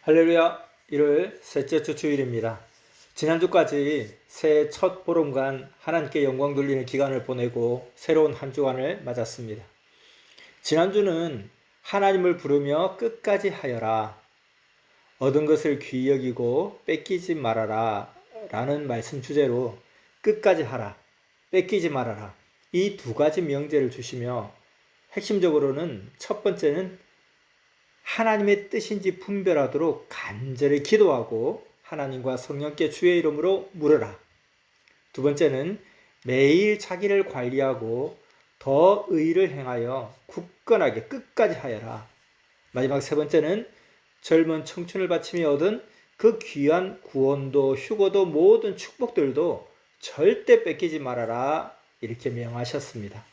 할렐루야. 1월 셋째 주 주일입니다. 지난주까지 새해 첫 보름간 하나님께 영광 돌리는 기간을 보내고 새로운 한 주간을 맞았습니다. 지난주는 하나님을 부르며 끝까지 하여라, 얻은 것을 귀히 여기고 뺏기지 말아라 라는 말씀 주제로 끝까지 하라, 뺏기지 말아라, 이 두 가지 명제를 주시며 핵심적으로는 첫 번째는 하나님의 뜻인지 분별하도록 간절히 기도하고 하나님과 성령께 주의 이름으로 물으라. 두 번째는 매일 자기를 관리하고 더 의를 행하여 굳건하게 끝까지 하여라. 마지막 세 번째는 젊은 청춘을 바치며 얻은 그 귀한 구원도 휴고도 모든 축복들도 절대 뺏기지 말아라, 이렇게 명하셨습니다.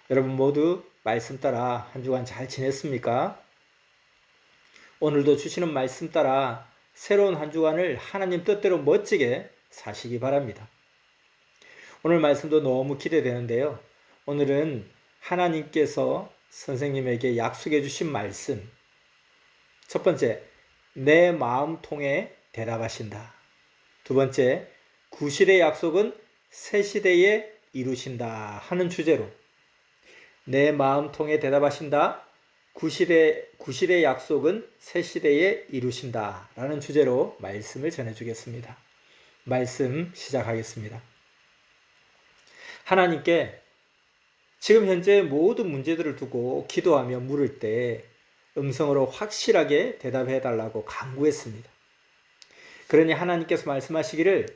여러분 모두 말씀 따라 한 주간 잘 지냈습니까? 오늘도 주시는 말씀 따라 새로운 한 주간을 하나님 뜻대로 멋지게 사시기 바랍니다. 오늘 말씀도 너무 기대되는데요. 오늘은 하나님께서 선생님에게 약속해 주신 말씀. 첫 번째, 내 마음 통해 대답하신다. 두 번째, 구실의 약속은 새 시대에 이루신다 하는 주제로 내 마음 통해 대답하신다. 구실의 약속은 새 시대에 이루신다 라는 주제로 말씀을 전해주겠습니다. 말씀 시작하겠습니다. 하나님께 지금 현재 모든 문제들을 두고 기도하며 물을 때 음성으로 확실하게 대답해 달라고 간구했습니다. 그러니 하나님께서 말씀하시기를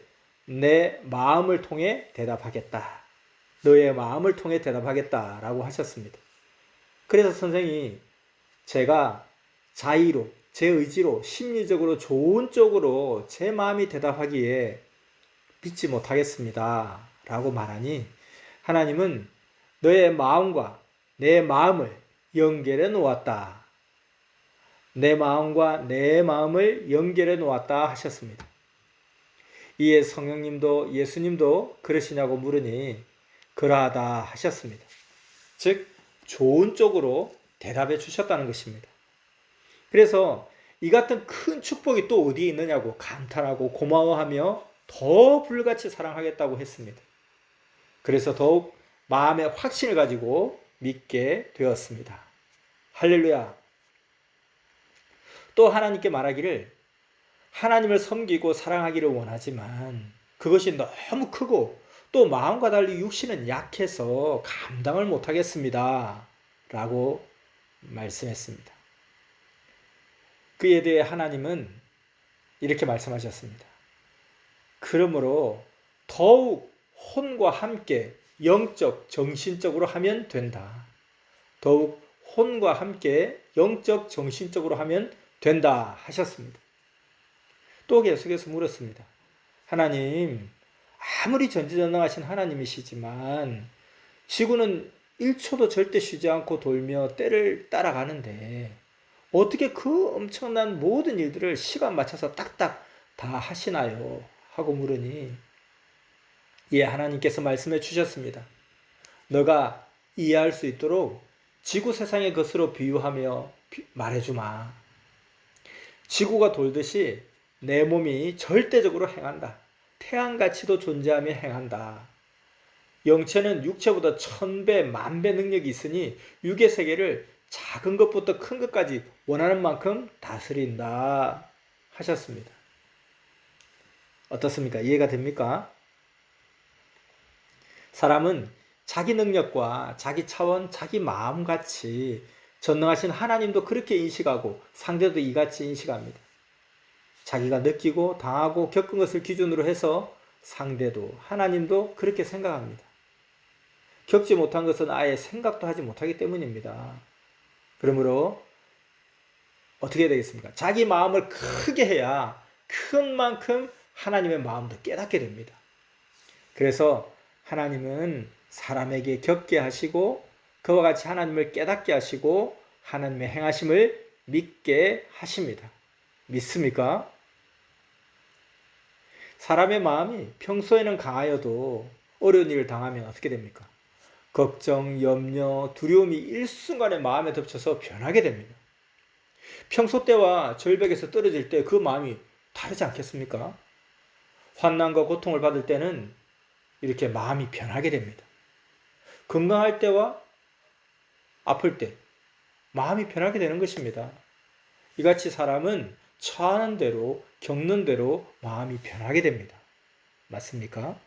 내 마음을 통해 대답하겠다, 너의 마음을 통해 대답하겠다 라고 하셨습니다. 그래서 선생이 제가 자의로, 제 의지로, 심리적으로 좋은 쪽으로 제 마음이 대답하기에 믿지 못하겠습니다 라고 말하니 하나님은 너의 마음과 내 마음을 연결해 놓았다, 내 마음과 내 마음을 연결해 놓았다 하셨습니다. 이에 성령님도 예수님도 그러시냐고 물으니 그러하다 하셨습니다. 즉 좋은 쪽으로 대답해 주셨다는 것입니다. 그래서 이 같은 큰 축복이 또 어디에 있느냐고 감탄하고 고마워하며 더 불같이 사랑하겠다고 했습니다. 그래서 더욱 마음의 확신을 가지고 믿게 되었습니다. 할렐루야. 또 하나님께 말하기를 하나님을 섬기고 사랑하기를 원하지만 그것이 너무 크고 또 마음과 달리 육신은 약해서 감당을 못하겠습니다 라고 말씀했습니다. 그에 대해 하나님은 이렇게 말씀하셨습니다. 그러므로 더욱 혼과 함께 영적, 정신적으로 하면 된다. 더욱 혼과 함께 영적, 정신적으로 하면 된다 하셨습니다. 또 계속해서 물었습니다. 하나님, 아무리 전지전능하신 하나님이시지만 지구는 1초도 절대 쉬지 않고 돌며 때를 따라가는데 어떻게 그 엄청난 모든 일들을 시간 맞춰서 딱딱 다 하시나요? 하고 물으니 예, 하나님께서 말씀해 주셨습니다. 너가 이해할 수 있도록 지구 세상의 것으로 비유하며 말해주마. 지구가 돌듯이 내 몸이 절대적으로 행한다. 태양같이도 존재하며 행한다. 영체는 육체보다 1000배, 10,000배 능력이 있으니 육의 세계를 작은 것부터 큰 것까지 원하는 만큼 다스린다 하셨습니다. 어떻습니까? 이해가 됩니까? 사람은 자기 능력과 자기 차원, 자기 마음같이 전능하신 하나님도 그렇게 인식하고 상대도 이같이 인식합니다. 자기가 느끼고 당하고 겪은 것을 기준으로 해서 상대도 하나님도 그렇게 생각합니다. 겪지 못한 것은 아예 생각도 하지 못하기 때문입니다. 그러므로 어떻게 해야 되겠습니까? 자기 마음을 크게 해야 큰 만큼 하나님의 마음도 깨닫게 됩니다. 그래서 하나님은 사람에게 겪게 하시고 그와 같이 하나님을 깨닫게 하시고 하나님의 행하심을 믿게 하십니다. 믿습니까? 사람의 마음이 평소에는 강하여도 어려운 일을 당하면 어떻게 됩니까? 걱정, 염려, 두려움이 일순간에 마음에 덮쳐서 변하게 됩니다. 평소 때와 절벽에서 떨어질 때 그 마음이 다르지 않겠습니까? 환난과 고통을 받을 때는 이렇게 마음이 변하게 됩니다. 건강할 때와 아플 때 마음이 변하게 되는 것입니다. 이같이 사람은 처하는 대로 겪는 대로 마음이 변하게 됩니다. 맞습니까?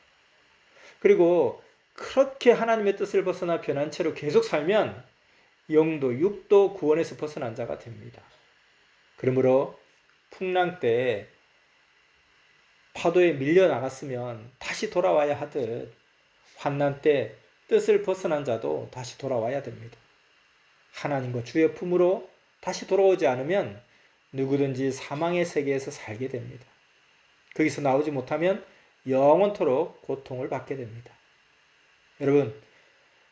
그리고 그렇게 하나님의 뜻을 벗어나 변한 채로 계속 살면 영도 육도 구원에서 벗어난 자가 됩니다. 그러므로 풍랑 때 파도에 밀려 나갔으면 다시 돌아와야 하듯 환난 때 뜻을 벗어난 자도 다시 돌아와야 됩니다. 하나님과 주의 품으로 다시 돌아오지 않으면 누구든지 사망의 세계에서 살게 됩니다. 거기서 나오지 못하면 영원토록 고통을 받게 됩니다. 여러분,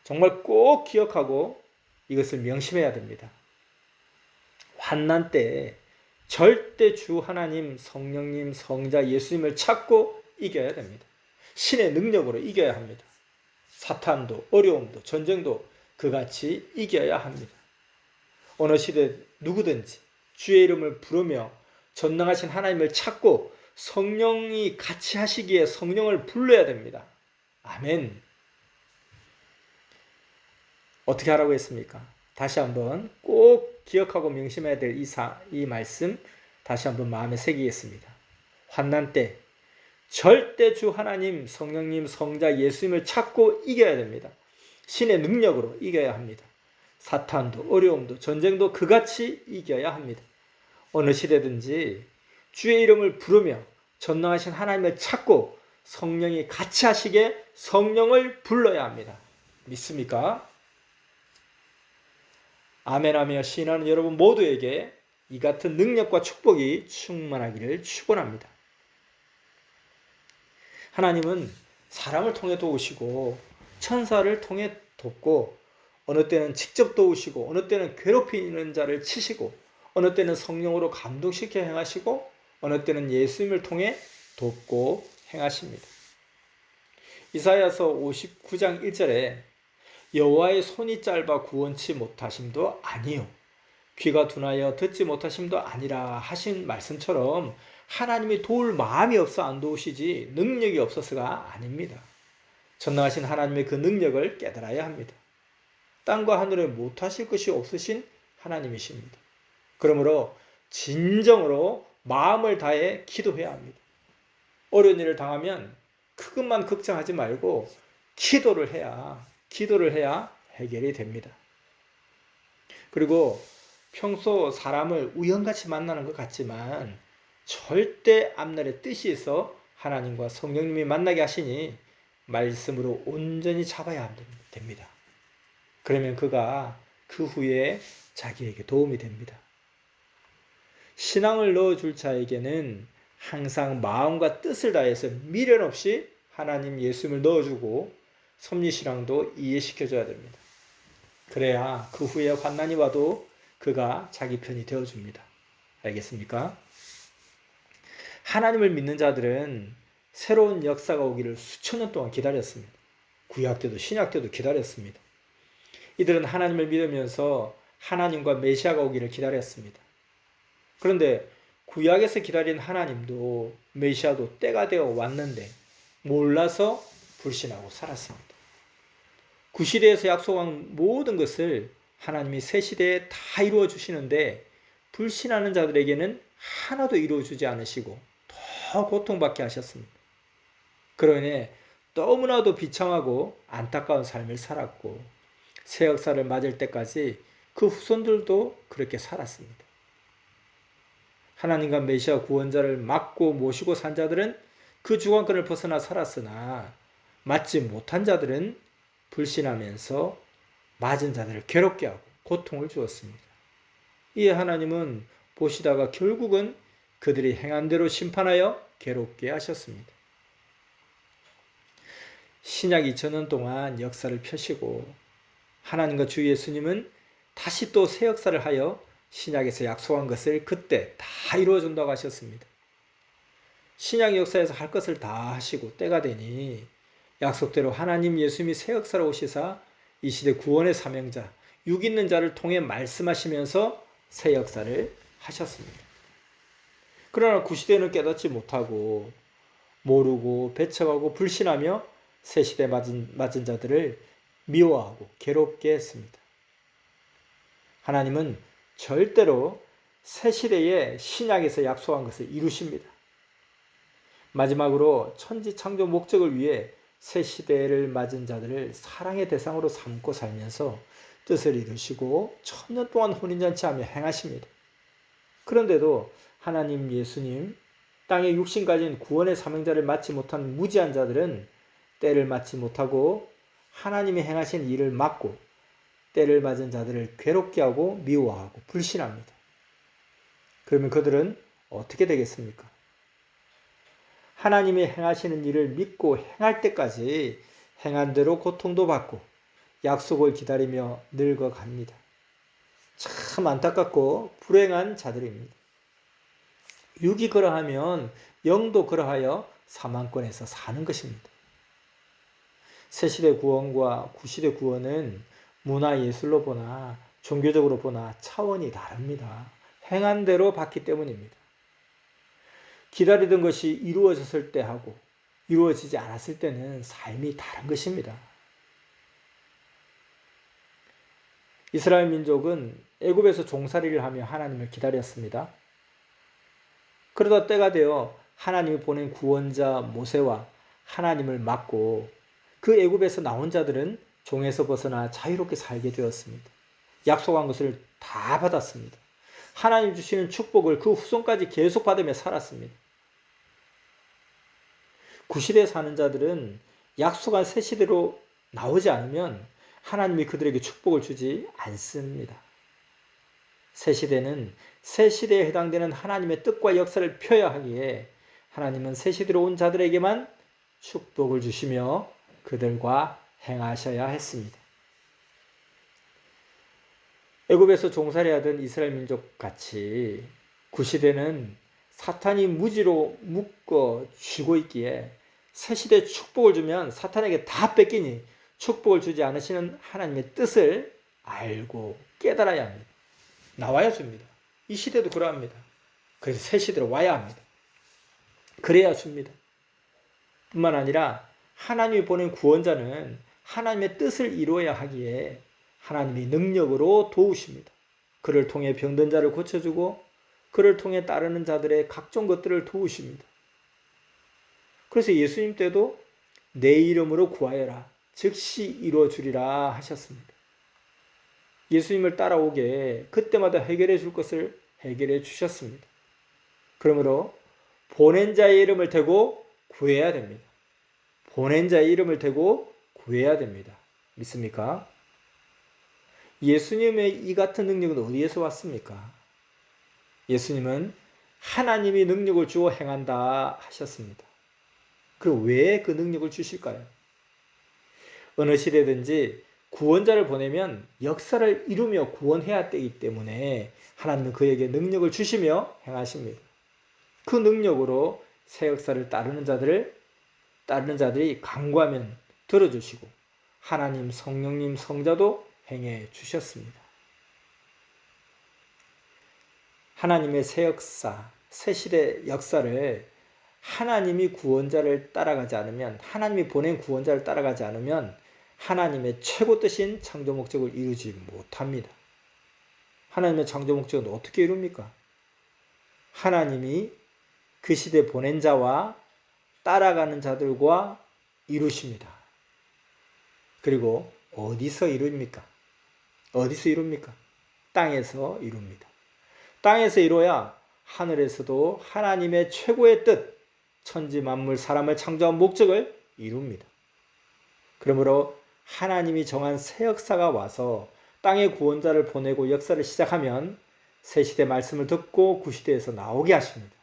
정말 꼭 기억하고 이것을 명심해야 됩니다. 환난 때 절대 주 하나님, 성령님, 성자 예수님을 찾고 이겨야 됩니다. 신의 능력으로 이겨야 합니다. 사탄도 어려움도 전쟁도 그같이 이겨야 합니다. 어느 시대 누구든지 주의 이름을 부르며 전능하신 하나님을 찾고 성령이 같이 하시기에 성령을 불러야 됩니다. 아멘. 어떻게 하라고 했습니까? 다시 한번 꼭 기억하고 명심해야 될 이 말씀 다시 한번 마음에 새기겠습니다. 환난 때 절대 주 하나님, 성령님, 성자 예수님을 찾고 이겨야 됩니다. 신의 능력으로 이겨야 합니다. 사탄도 어려움도 전쟁도 그같이 이겨야 합니다. 어느 시대든지 주의 이름을 부르며 전능하신 하나님을 찾고 성령이 같이 하시게 성령을 불러야 합니다. 믿습니까? 아멘하며 신하는 여러분 모두에게 이 같은 능력과 축복이 충만하기를 축원합니다. 하나님은 사람을 통해 도우시고 천사를 통해 돕고 어느 때는 직접 도우시고 어느 때는 괴롭히는 자를 치시고 어느 때는 성령으로 감동시켜 행하시고 어느 때는 예수님을 통해 돕고 행하십니다. 이사야서 59장 1절에 여호와의 손이 짧아 구원치 못하심도 아니요 귀가 둔하여 듣지 못하심도 아니라 하신 말씀처럼 하나님이 도울 마음이 없어 안 도우시지 능력이 없어서가 아닙니다. 전능하신 하나님의 그 능력을 깨달아야 합니다. 땅과 하늘에 못하실 것이 없으신 하나님이십니다. 그러므로 진정으로 마음을 다해 기도해야 합니다. 어려운 일을 당하면 그것만 걱정하지 말고 기도를 해야 해결이 됩니다. 그리고 평소 사람을 우연같이 만나는 것 같지만 절대 앞날에 뜻이 있어 하나님과 성령님이 만나게 하시니 말씀으로 온전히 잡아야 됩니다. 그러면 그가 그 후에 자기에게 도움이 됩니다. 신앙을 넣어줄 자에게는 항상 마음과 뜻을 다해서 미련 없이 하나님 예수님을 넣어주고 섭리신앙도 이해시켜줘야 됩니다. 그래야 그 후에 환난이 와도 그가 자기 편이 되어줍니다. 알겠습니까? 하나님을 믿는 자들은 새로운 역사가 오기를 수천 년 동안 기다렸습니다. 구약 때도 신약 때도 기다렸습니다. 이들은 하나님을 믿으면서 하나님과 메시아가 오기를 기다렸습니다. 그런데 구약에서 기다린 하나님도 메시아도 때가 되어 왔는데 몰라서 불신하고 살았습니다. 구시대에서 약속한 모든 것을 하나님이 새 시대에 다 이루어 주시는데 불신하는 자들에게는 하나도 이루어 주지 않으시고 더 고통받게 하셨습니다. 그러니 너무나도 비참하고 안타까운 삶을 살았고 새 역사를 맞을 때까지 그 후손들도 그렇게 살았습니다. 하나님과 메시아 구원자를 맡고 모시고 산 자들은 그 주관권을 벗어나 살았으나 맞지 못한 자들은 불신하면서 맞은 자들을 괴롭게 하고 고통을 주었습니다. 이에 하나님은 보시다가 결국은 그들이 행한 대로 심판하여 괴롭게 하셨습니다. 신약 2000년 동안 역사를 펴시고 하나님과 주 예수님은 다시 또 새 역사를 하여 신약에서 약속한 것을 그때 다 이루어준다고 하셨습니다. 신약 역사에서 할 것을 다 하시고 때가 되니 약속대로 하나님 예수님이 새 역사로 오시사 이 시대 구원의 사명자, 육 있는 자를 통해 말씀하시면서 새 역사를 하셨습니다. 그러나 구시대는 깨닫지 못하고 모르고 배척하고 불신하며 새시대 맞은 자들을 미워하고 괴롭게 했습니다. 하나님은 절대로 새시대의 신약에서 약속한 것을 이루십니다. 마지막으로 천지창조 목적을 위해 새시대를 맞은 자들을 사랑의 대상으로 삼고 살면서 뜻을 이루시고 천년 동안 혼인잔치하며 행하십니다. 그런데도 하나님 예수님 땅에 육신 가진 구원의 사명자를 맡지 못한 무지한 자들은 때를 맞지 못하고 하나님이 행하신 일을 막고 때를 맞은 자들을 괴롭게 하고 미워하고 불신합니다. 그러면 그들은 어떻게 되겠습니까? 하나님이 행하시는 일을 믿고 행할 때까지 행한 대로 고통도 받고 약속을 기다리며 늙어갑니다. 참 안타깝고 불행한 자들입니다. 육이 그러하면 영도 그러하여 사망권에서 사는 것입니다. 새시대 구원과 구시대 구원은 문화예술로 보나 종교적으로 보나 차원이 다릅니다. 행한 대로 받기 때문입니다. 기다리던 것이 이루어졌을 때 하고 이루어지지 않았을 때는 삶이 다른 것입니다. 이스라엘 민족은 애굽에서 종살이를 하며 하나님을 기다렸습니다. 그러다 때가 되어 하나님이 보낸 구원자 모세와 하나님을 맞고 그 애굽에서 나온 자들은 종에서 벗어나 자유롭게 살게 되었습니다. 약속한 것을 다 받았습니다. 하나님 주시는 축복을 그 후손까지 계속 받으며 살았습니다. 구시대에 사는 자들은 약속한 새시대로 나오지 않으면 하나님이 그들에게 축복을 주지 않습니다. 새시대는 새시대에 해당되는 하나님의 뜻과 역사를 펴야 하기에 하나님은 새시대로 온 자들에게만 축복을 주시며 그들과 행하셔야 했습니다. 애굽에서 종살이하던 이스라엘 민족 같이 구시대는 사탄이 무지로 묶어 쥐고 있기에 새시대에 축복을 주면 사탄에게 다 뺏기니 축복을 주지 않으시는 하나님의 뜻을 알고 깨달아야 합니다. 나와야 줍니다. 이 시대도 그러합니다. 그래서 새시대로 와야 합니다. 그래야 줍니다. 뿐만 아니라 하나님이 보낸 구원자는 하나님의 뜻을 이루어야 하기에 하나님이 능력으로 도우십니다. 그를 통해 병든 자를 고쳐주고 그를 통해 따르는 자들의 각종 것들을 도우십니다. 그래서 예수님 때도 내 이름으로 구하여라 즉시 이루어주리라 하셨습니다. 예수님을 따라오게 그때마다 해결해 줄 것을 해결해 주셨습니다. 그러므로 보낸 자의 이름을 대고 구해야 됩니다. 보낸 자의 이름을 대고 구해야 됩니다. 믿습니까? 예수님의 이 같은 능력은 어디에서 왔습니까? 예수님은 하나님이 능력을 주어 행한다 하셨습니다. 그럼 왜 그 능력을 주실까요? 어느 시대든지 구원자를 보내면 역사를 이루며 구원해야 되기 때문에 하나님은 그에게 능력을 주시며 행하십니다. 그 능력으로 새 역사를 따르는 자들이 간구하면 들어주시고 하나님 성령님 성자도 행해 주셨습니다. 하나님의 새 역사, 새 시대 역사를 하나님이 구원자를 따라가지 않으면, 하나님이 보낸 구원자를 따라가지 않으면 하나님의 최고 뜻인 창조 목적을 이루지 못합니다. 하나님의 창조 목적은 어떻게 이룹니까? 하나님이 그 시대 보낸 자와 따라가는 자들과 이루십니다. 그리고 어디서 이룹니까? 어디서 이룹니까? 땅에서 이룹니다. 땅에서 이루어야 하늘에서도 하나님의 최고의 뜻, 천지 만물 사람을 창조한 목적을 이룹니다. 그러므로 하나님이 정한 새 역사가 와서 땅에 구원자를 보내고 역사를 시작하면 새 시대 말씀을 듣고 구시대에서 나오게 하십니다.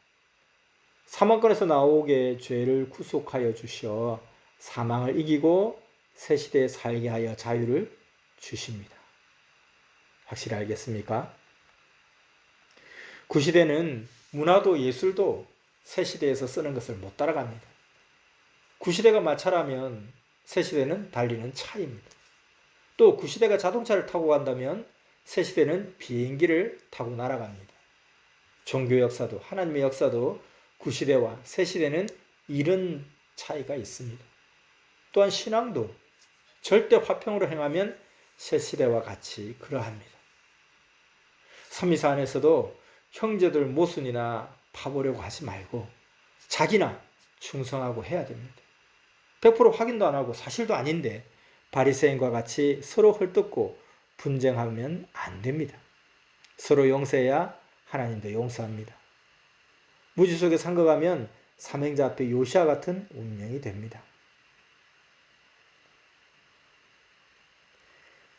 사망권에서 나오게 죄를 구속하여 주셔 사망을 이기고 새 시대에 살게 하여 자유를 주십니다. 확실히 알겠습니까? 구시대는 문화도 예술도 새 시대에서 쓰는 것을 못 따라갑니다. 구시대가 마차라면 새 시대는 달리는 차입니다. 또 구시대가 자동차를 타고 간다면 새 시대는 비행기를 타고 날아갑니다. 종교 역사도 하나님의 역사도 구시대와 새시대는 이런 차이가 있습니다. 또한 신앙도 절대 화평으로 행하면 새시대와 같이 그러합니다. 선미사 안에서도 형제들 모순이나 파보려고 하지 말고 자기나 충성하고 해야 됩니다. 100% 확인도 안 하고 사실도 아닌데 바리새인과 같이 서로 헐뜯고 분쟁하면 안 됩니다. 서로 용서해야 하나님도 용서합니다. 무지 속에 산 거 가면 삼행자 앞에 요시아 같은 운명이 됩니다.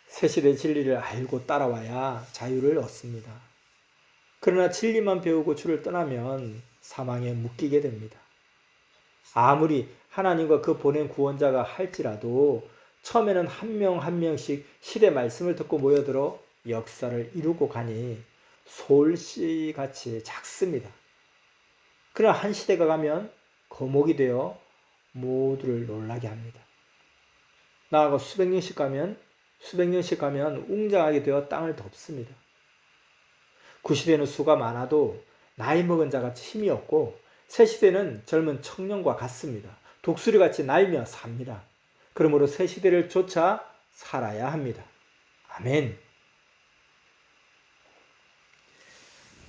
새시대 진리를 알고 따라와야 자유를 얻습니다. 그러나 진리만 배우고 주를 떠나면 사망에 묶이게 됩니다. 아무리 하나님과 그 보낸 구원자가 할지라도 처음에는 한 명 한 명씩 시대 말씀을 듣고 모여들어 역사를 이루고 가니 솔씨같이 작습니다. 그러나 한 시대가 가면 거목이 되어 모두를 놀라게 합니다. 나아가 수백 년씩 가면 웅장하게 되어 땅을 덮습니다. 구시대는 수가 많아도 나이 먹은 자같이 힘이 없고 새시대는 젊은 청년과 같습니다. 독수리같이 날며 삽니다. 그러므로 새시대를 쫓아 살아야 합니다. 아멘.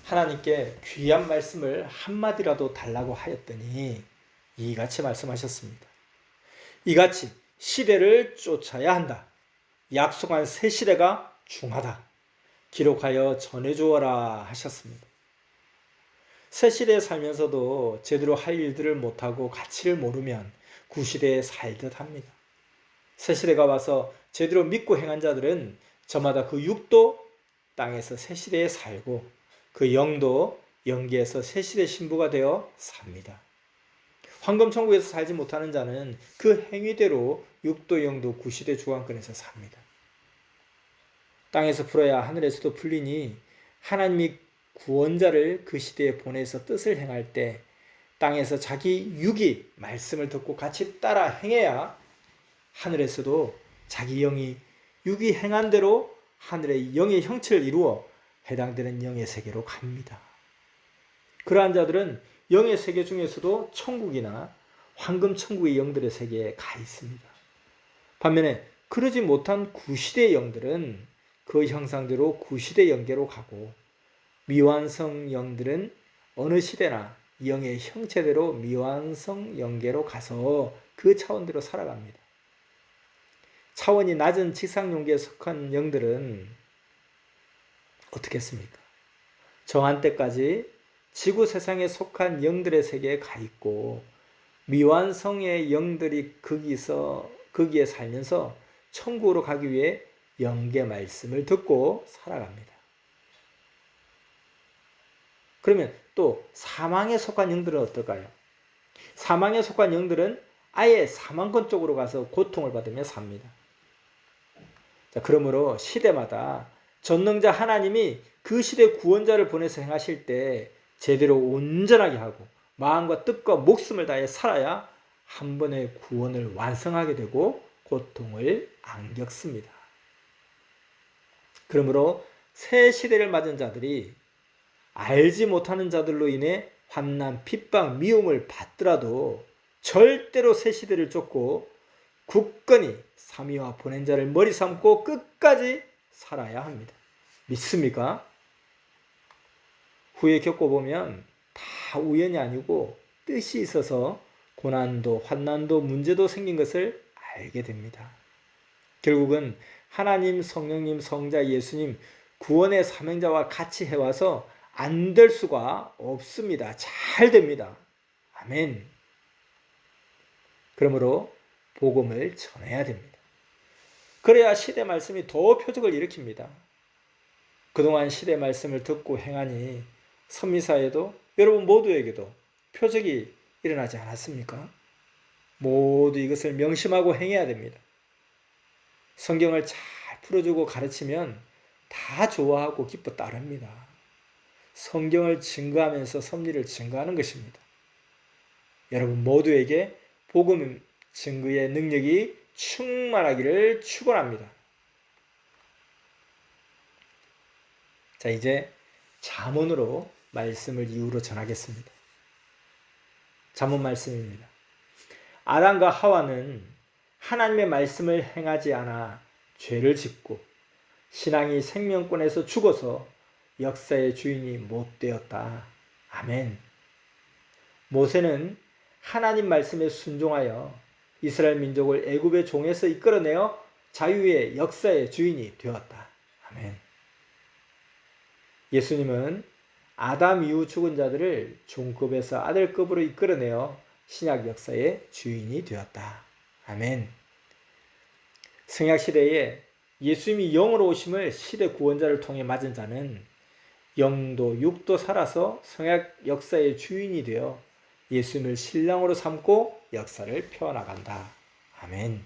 하나님께 귀한 말씀을 한마디라도 달라고 하였더니 이같이 말씀하셨습니다. 이같이 시대를 쫓아야 한다. 약속한 새 시대가 중하다. 기록하여 전해주어라 하셨습니다. 새 시대에 살면서도 제대로 할 일들을 못하고 가치를 모르면 구시대에 살듯 합니다. 새 시대가 와서 제대로 믿고 행한 자들은 저마다 그 육도 땅에서 새 시대에 살고 그 영도 영계에서 새 시대 신부가 되어 삽니다. 황금천국에서 살지 못하는 자는 그 행위대로 육도 영도 구시대 주관권에서 삽니다. 땅에서 풀어야 하늘에서도 풀리니 하나님이 구원자를 그 시대에 보내서 뜻을 행할 때 땅에서 자기 육이 말씀을 듣고 같이 따라 행해야 하늘에서도 자기 영이 육이 행한 대로 하늘의 영의 형체를 이루어 해당되는 영의 세계로 갑니다. 그러한 자들은 영의 세계 중에서도 천국이나 황금천국의 영들의 세계에 가 있습니다. 반면에 그러지 못한 구시대의 영들은 그 형상대로 구시대 영계로 가고 미완성 영들은 어느 시대나 영의 형체대로 미완성 영계로 가서 그 차원대로 살아갑니다. 차원이 낮은 지상용계에 속한 영들은 어떻게 했습니까? 정한 때까지 지구 세상에 속한 영들의 세계에 가 있고 미완성의 영들이 거기에 살면서 천국으로 가기 위해 영계 말씀을 듣고 살아갑니다. 그러면 또 사망에 속한 영들은 어떨까요? 사망에 속한 영들은 아예 사망권 쪽으로 가서 고통을 받으며 삽니다. 자, 그러므로 시대마다 전능자 하나님이 그 시대 구원자를 보내서 행하실 때 제대로 온전하게 하고 마음과 뜻과 목숨을 다해 살아야 한 번의 구원을 완성하게 되고 고통을 안 겪습니다. 그러므로 새 시대를 맞은 자들이 알지 못하는 자들로 인해 환난, 핍박, 미움을 받더라도 절대로 새 시대를 쫓고 굳건히 삼위와 보낸 자를 머리 삼고 끝까지 살아야 합니다. 믿습니까? 후에 겪어보면 다 우연이 아니고 뜻이 있어서 고난도 환난도 문제도 생긴 것을 알게 됩니다. 결국은 하나님, 성령님, 성자, 예수님 구원의 사명자와 같이 해와서 안 될 수가 없습니다. 잘 됩니다. 아멘. 그러므로 복음을 전해야 됩니다. 그래야 시대 말씀이 더 표적을 일으킵니다. 그동안 시대 말씀을 듣고 행하니 선미사에도 여러분 모두에게도 표적이 일어나지 않았습니까? 모두 이것을 명심하고 행해야 됩니다. 성경을 잘 풀어주고 가르치면 다 좋아하고 기뻐 따릅니다. 성경을 증거하면서 섭리를 증거하는 것입니다. 여러분 모두에게 복음 증거의 능력이 충만하기를 축원합니다. 자, 이제 잠언으로 말씀을 이유로 전하겠습니다. 잠언 말씀입니다. 아담과 하와는 하나님의 말씀을 행하지 않아 죄를 짓고 신앙이 생명권에서 죽어서 역사의 주인이 못 되었다. 아멘. 모세는 하나님 말씀에 순종하여 이스라엘 민족을 애굽의 종에서 이끌어내어 자유의 역사의 주인이 되었다. 아멘. 예수님은 아담 이후 죽은 자들을 종급에서 아들급으로 이끌어내어 신약 역사의 주인이 되었다. 아멘. 성약시대에 예수님이 영으로 오심을 시대 구원자를 통해 맞은 자는 영도 육도 살아서 성약 역사의 주인이 되어 예수님을 신랑으로 삼고 역사를 펴나간다. 아멘.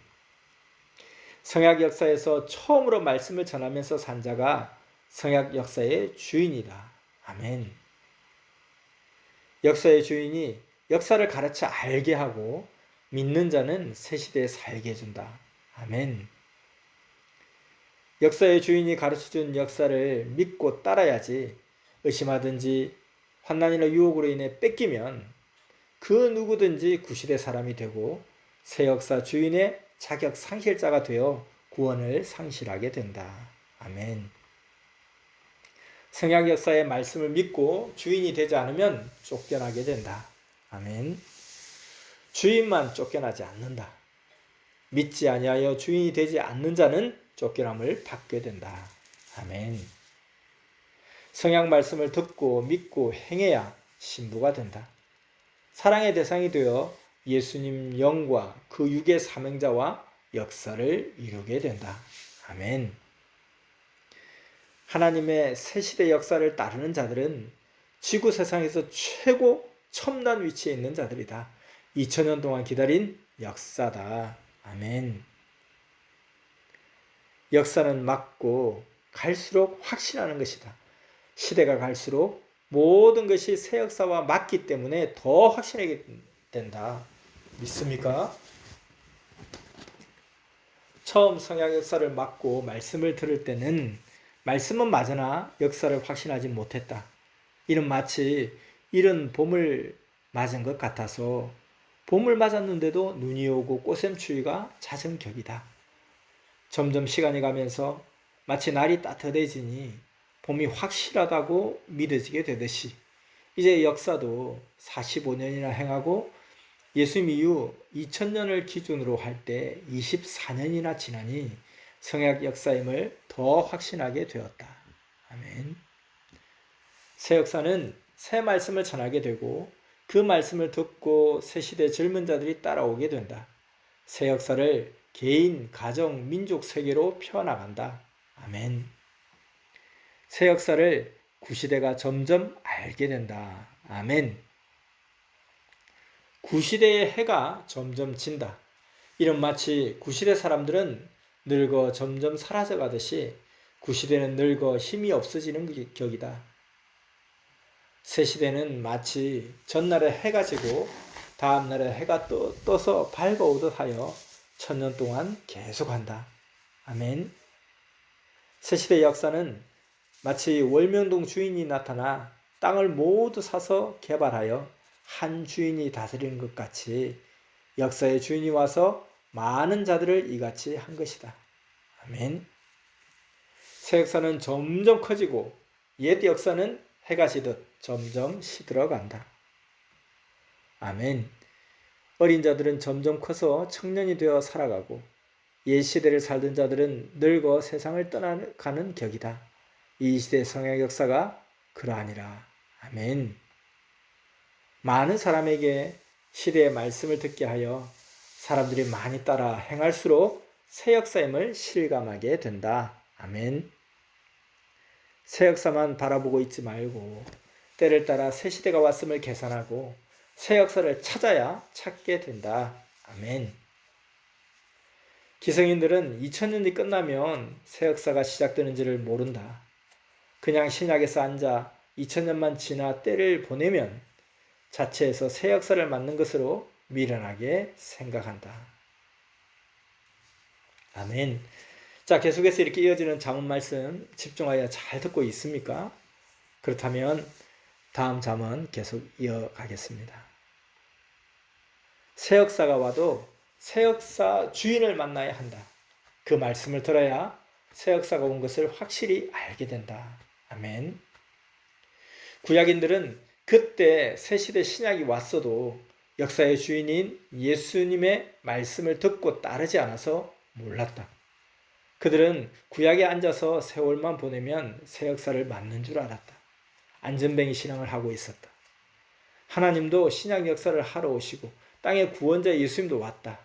성약 역사에서 처음으로 말씀을 전하면서 산 자가 성약 역사의 주인이다. 아멘. 역사의 주인이 역사를 가르쳐 알게 하고 믿는 자는 새 시대에 살게 해준다. 아멘. 역사의 주인이 가르쳐준 역사를 믿고 따라야지 의심하든지 환난이나 유혹으로 인해 뺏기면 그 누구든지 구시대 사람이 되고 새 역사 주인의 자격 상실자가 되어 구원을 상실하게 된다. 아멘. 성약 역사의 말씀을 믿고 주인이 되지 않으면 쫓겨나게 된다. 아멘. 주인만 쫓겨나지 않는다. 믿지 아니하여 주인이 되지 않는 자는 쫓겨남을 받게 된다. 아멘. 성약 말씀을 듣고 믿고 행해야 신부가 된다. 사랑의 대상이 되어 예수님 영과 그 육의 사명자와 역사를 이루게 된다. 아멘. 하나님의 새시대 역사를 따르는 자들은 지구 세상에서 최고 첨단 위치에 있는 자들이다. 2000년 동안 기다린 역사다. 아멘. 역사는 맞고 갈수록 확신하는 것이다. 시대가 갈수록 모든 것이 새 역사와 맞기 때문에 더 확신하게 된다. 믿습니까? 처음 성약 역사를 맞고 말씀을 들을 때는 말씀은 맞으나 역사를 확신하지 못했다. 이는 마치 이른 봄을 맞은 것 같아서 봄을 맞았는데도 눈이 오고 꽃샘추위가 잦은 격이다. 점점 시간이 가면서 마치 날이 따뜻해지니 봄이 확실하다고 믿어지게 되듯이 이제 역사도 45년이나 행하고 예수님 이후 2000년을 기준으로 할 때 24년이나 지나니 성약 역사임을 더 확신하게 되었다. 아멘. 새 역사는 새 말씀을 전하게 되고 그 말씀을 듣고 새 시대 젊은 자들이 따라오게 된다. 새 역사를 개인, 가정, 민족 세계로 펴나간다. 아멘. 새 역사를 구시대가 점점 알게 된다. 아멘. 구시대의 해가 점점 진다. 이는 마치 구시대 사람들은 늙어 점점 사라져 가듯이 구시대는 늙어 힘이 없어지는 격이다. 새 시대는 마치 전날에 해가 지고 다음날에 해가 떠서 밝아오듯 하여 1000년 동안 계속한다. 아멘. 새 시대의 역사는 마치 월명동 주인이 나타나 땅을 모두 사서 개발하여 한 주인이 다스리는 것 같이 역사의 주인이 와서 많은 자들을 이같이 한 것이다. 아멘. 새 역사는 점점 커지고 옛 역사는 해가 지듯 점점 시들어간다. 아멘. 어린 자들은 점점 커서 청년이 되어 살아가고 옛 시대를 살던 자들은 늙어 세상을 떠나가는 격이다. 이 시대 성약 역사가 그러하니라. 아멘. 많은 사람에게 시대의 말씀을 듣게 하여 사람들이 많이 따라 행할수록 새 역사임을 실감하게 된다. 아멘. 새 역사만 바라보고 있지 말고 때를 따라 새 시대가 왔음을 계산하고 새 역사를 찾아야 찾게 된다. 아멘. 기성인들은 2000년이 끝나면 새 역사가 시작되는지를 모른다. 그냥 신약에서 앉아 2000년만 지나 때를 보내면 자체에서 새 역사를 맞는 것으로 미련하게 생각한다. 아멘. 자, 계속해서 이렇게 이어지는 잠언 말씀 집중하여 잘 듣고 있습니까? 그렇다면 다음 잠언 계속 이어가겠습니다. 새 역사가 와도 새 역사 주인을 만나야 한다. 그 말씀을 들어야 새 역사가 온 것을 확실히 알게 된다. 아멘. 구약인들은 그때 새시대 신약이 왔어도 역사의 주인인 예수님의 말씀을 듣고 따르지 않아서 몰랐다. 그들은 구약에 앉아서 세월만 보내면 새 역사를 맞는 줄 알았다. 안전뱅이 신앙을 하고 있었다. 하나님도 신약 역사를 하러 오시고 땅의 구원자 예수님도 왔다.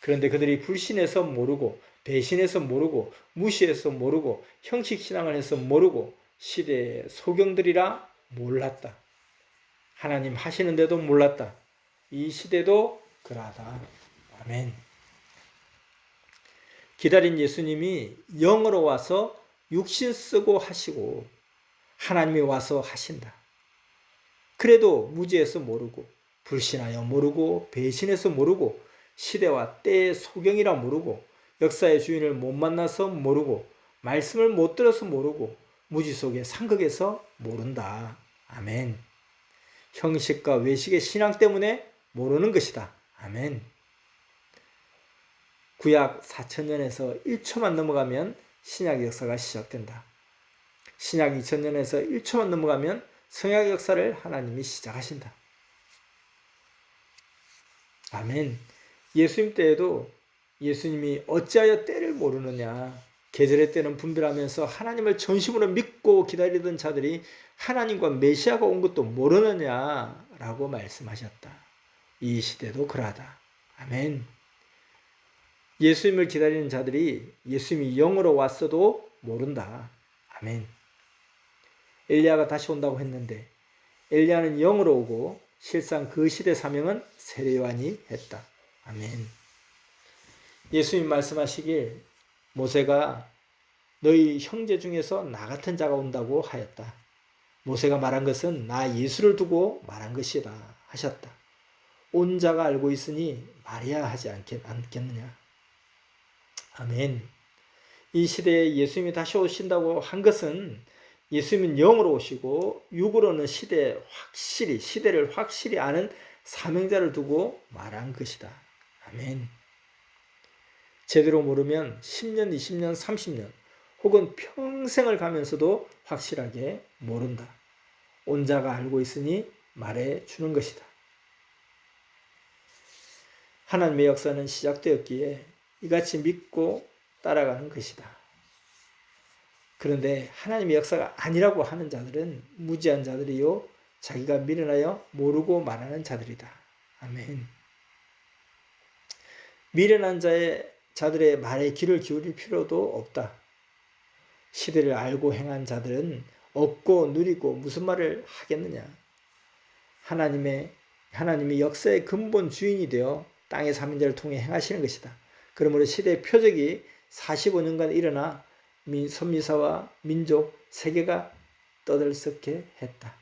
그런데 그들이 불신해서 모르고 배신해서 모르고 무시해서 모르고 형식신앙을 해서 모르고 시대의 소경들이라 몰랐다. 하나님 하시는데도 몰랐다. 이 시대도 그러하다. 아멘. 기다린 예수님이 영으로 와서 육신 쓰고 하시고 하나님이 와서 하신다. 그래도 무지해서 모르고 불신하여 모르고 배신해서 모르고 시대와 때의 소경이라 모르고 역사의 주인을 못 만나서 모르고 말씀을 못 들어서 모르고 무지 속의 상극에서 모른다. 아멘. 형식과 외식의 신앙 때문에 모르는 것이다. 아멘. 구약 4,000년에서 1초만 넘어가면 신약 역사가 시작된다. 신약 2,000년에서 1초만 넘어가면 성약 역사를 하나님이 시작하신다. 아멘. 예수님 때에도 예수님이 어찌하여 때를 모르느냐, 계절의 때는 분별하면서 하나님을 전심으로 믿고 기다리던 자들이 하나님과 메시아가 온 것도 모르느냐라고 말씀하셨다. 이 시대도 그러하다. 아멘. 예수님을 기다리는 자들이 예수님이 영으로 왔어도 모른다. 아멘. 엘리야가 다시 온다고 했는데 엘리야는 영으로 오고 실상 그 시대 사명은 세례 요한이 했다. 아멘. 예수님 말씀하시길 모세가 너희 형제 중에서 나 같은 자가 온다고 하였다. 모세가 말한 것은 나 예수를 두고 말한 것이다 하셨다. 온 자가 알고 있으니 말해야 하지 않겠느냐. 아멘. 이 시대에 예수님이 다시 오신다고 한 것은 예수님은 영으로 오시고 육으로는 시대를 확실히 아는 사명자를 두고 말한 것이다. 아멘. 제대로 모르면 10년, 20년, 30년 혹은 평생을 가면서도 확실하게 모른다. 온 자가 알고 있으니 말해 주는 것이다. 하나님의 역사는 시작되었기에 이같이 믿고 따라가는 것이다. 그런데 하나님의 역사가 아니라고 하는 자들은 무지한 자들이요 자기가 미련하여 모르고 말하는 자들이다. 아멘. 미련한 자들의 말에 귀를 기울일 필요도 없다. 시대를 알고 행한 자들은 얻고 누리고 무슨 말을 하겠느냐. 하나님이 역사의 근본 주인이 되어 땅의 사명자를 통해 행하시는 것이다. 그러므로 시대의 표적이 45년간 일어나 선미사와 민족, 세계가 떠들썩게 했다.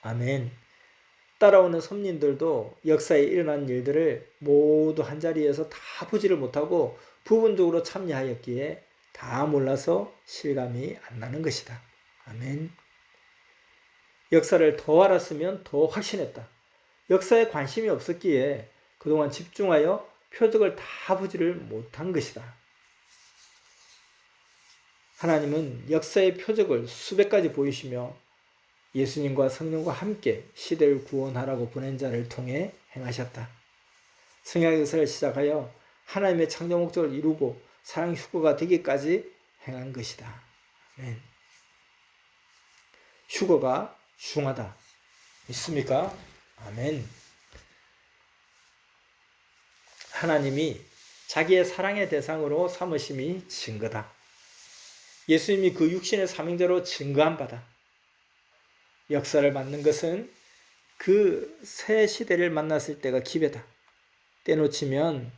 아멘. 따라오는 선민들도 역사에 일어난 일들을 모두 한자리에서 다 보지를 못하고 부분적으로 참여하였기에 다 몰라서 실감이 안 나는 것이다. 아멘. 역사를 더 알았으면 더 확신했다. 역사에 관심이 없었기에 그동안 집중하여 표적을 다 보지를 못한 것이다. 하나님은 역사의 표적을 수백 가지 보이시며 예수님과 성령과 함께 시대를 구원하라고 보낸 자를 통해 행하셨다. 성약 역사를 시작하여 하나님의 창조 목적을 이루고 사랑 휴거가 되기까지 행한 것이다. 아멘. 휴거가 중하다. 믿습니까? 아멘. 하나님이 자기의 사랑의 대상으로 삼으심이 증거다. 예수님이 그 육신의 사명자로 증거한 바다. 역사를 만든 것은 그 새 시대를 만났을 때가 기회다. 떼놓치면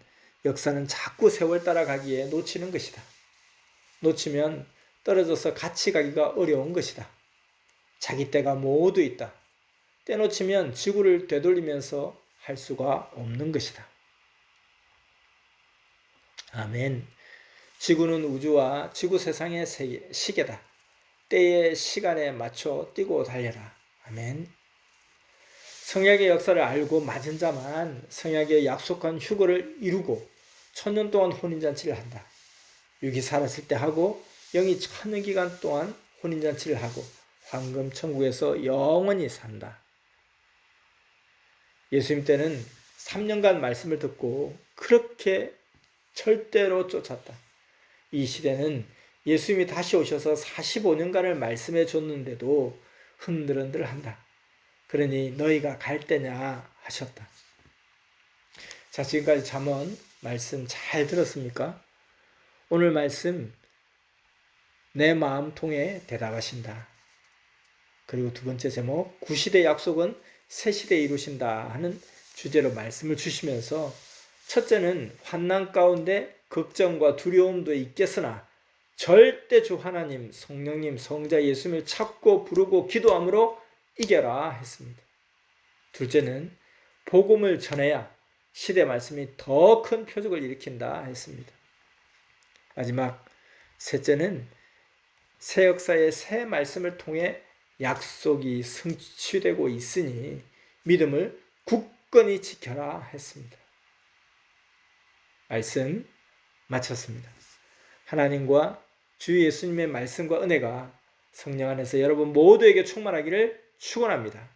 역사는 자꾸 세월 따라가기에 놓치는 것이다. 놓치면 떨어져서 같이 가기가 어려운 것이다. 자기 때가 모두 있다. 떼놓치면 지구를 되돌리면서 할 수가 없는 것이다. 아멘. 지구는 우주와 지구 세상의 시계다. 때의 시간에 맞춰 뛰고 달려라. 아멘. 성약의 역사를 알고 맞은 자만 성약의 약속한 휴거를 이루고 1000년 동안 혼인잔치를 한다. 육이 살았을 때 하고 영이 1000년 기간 동안 혼인잔치를 하고 황금 천국에서 영원히 산다. 예수님 때는 3년간 말씀을 듣고 그렇게 절대로 쫓았다. 이 시대는 예수님이 다시 오셔서 45년간을 말씀해 줬는데도 흔들흔들 한다. 그러니 너희가 갈 때냐 하셨다. 자, 지금까지 잠언 말씀 잘 들었습니까? 오늘 말씀 내 마음 통해 대답하신다. 그리고 두 번째 제목 구시대 약속은 새시대에 이루신다 하는 주제로 말씀을 주시면서 첫째는 환난 가운데 걱정과 두려움도 있겠으나 절대 주 하나님, 성령님, 성자 예수님을 찾고 부르고 기도함으로 이겨라 했습니다. 둘째는 복음을 전해야 시대 말씀이 더 큰 표적을 일으킨다 했습니다. 마지막 셋째는 새 역사의 새 말씀을 통해 약속이 성취되고 있으니 믿음을 굳건히 지켜라 했습니다. 말씀 마쳤습니다. 하나님과 주 예수님의 말씀과 은혜가 성령 안에서 여러분 모두에게 충만하기를 축원합니다.